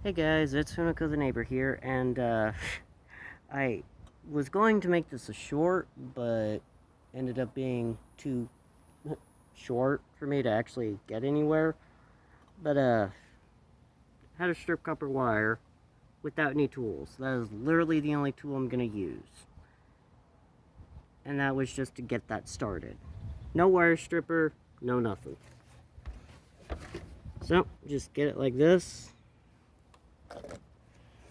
Hey guys, it's Fumiko the neighbor here, and I was going to make this a short, but ended up being too short for me to actually get anywhere. But how to strip copper wire without any tools. That is literally the only tool I'm gonna use. And that was just to get that started. No wire stripper, no nothing. So, just get it like this.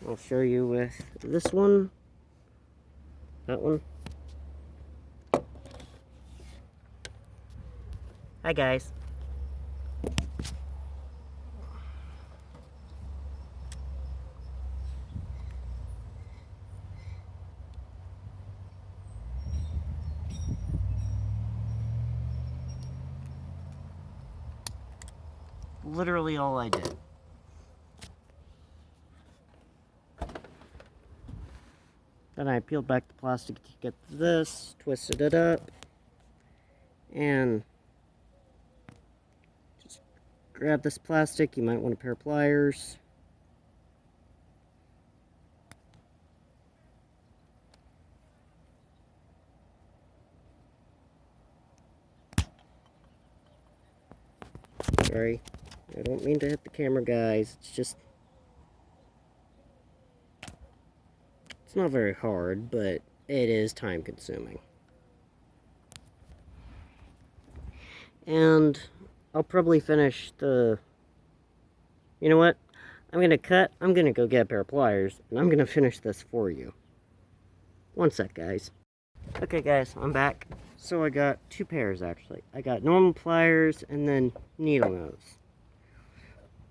I'll show you with this one, that one. Hi guys. Literally all I did. Then I peeled back the plastic to get this, twisted it up, and just grab this plastic. You might want a pair of pliers. Sorry, I don't mean to hit the camera, guys. It's not very hard, but it is time consuming. And I'll probably finish the... You know what? I'm gonna go get a pair of pliers, and I'm gonna finish this for you. One sec, guys. Okay, guys, I'm back. So I got two pairs, actually. I got normal pliers and then needle nose.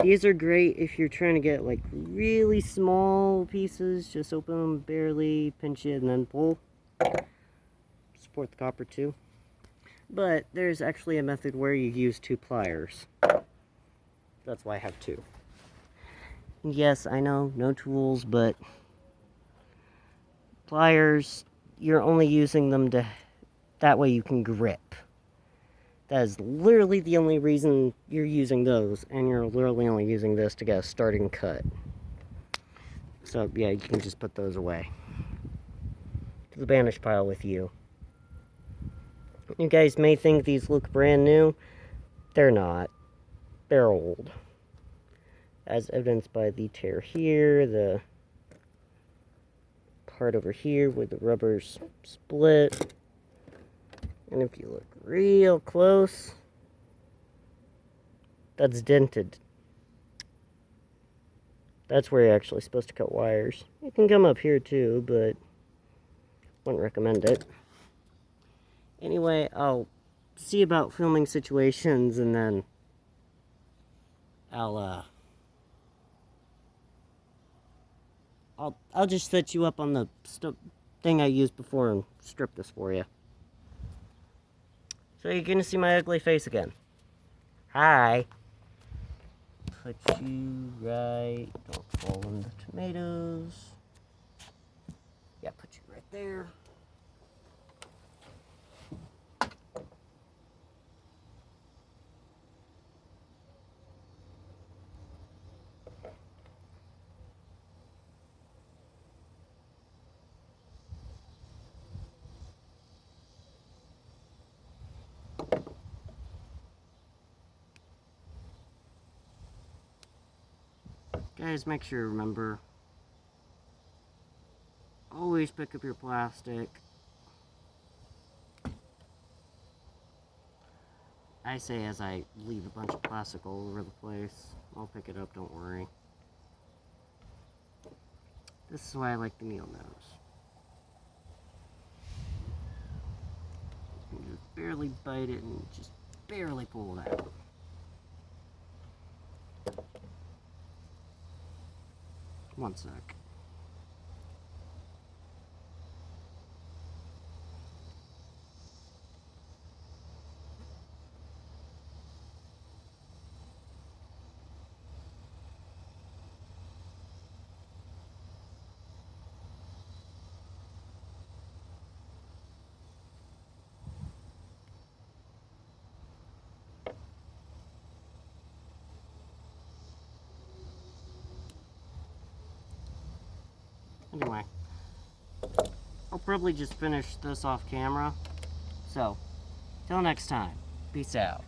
These are great if you're trying to get, like, really small pieces. Just open them barely, pinch it, and then pull. Support the copper, too. But there's actually a method where you use two pliers. That's why I have two. Yes, I know, no tools, but pliers, you're only using them to... That way you can grip. That is literally the only reason you're using those, and you're literally only using this to get a starting cut. So, yeah, you can just put those away. To the banish pile with you. You guys may think these look brand new. They're not. They're old. As evidenced by the tear here, the part over here where the rubber's split. And if you look real close, that's dented. That's where you're actually supposed to cut wires. You can come up here too, but wouldn't recommend it. Anyway, I'll see about filming situations, and then I'll just set you up on the thing I used before and strip this for you. So you're gonna see my ugly face again. Hi. Put you right. Don't fall in the tomatoes. Yeah, put you right there. Guys, make sure you remember, always pick up your plastic. I say as I leave a bunch of plastic all over the place. I'll pick it up, don't worry. This is why I like the needle nose. You can just barely bite it and just barely pull it out. One sec. Anyway, I'll probably just finish this off camera. So, till next time, peace out.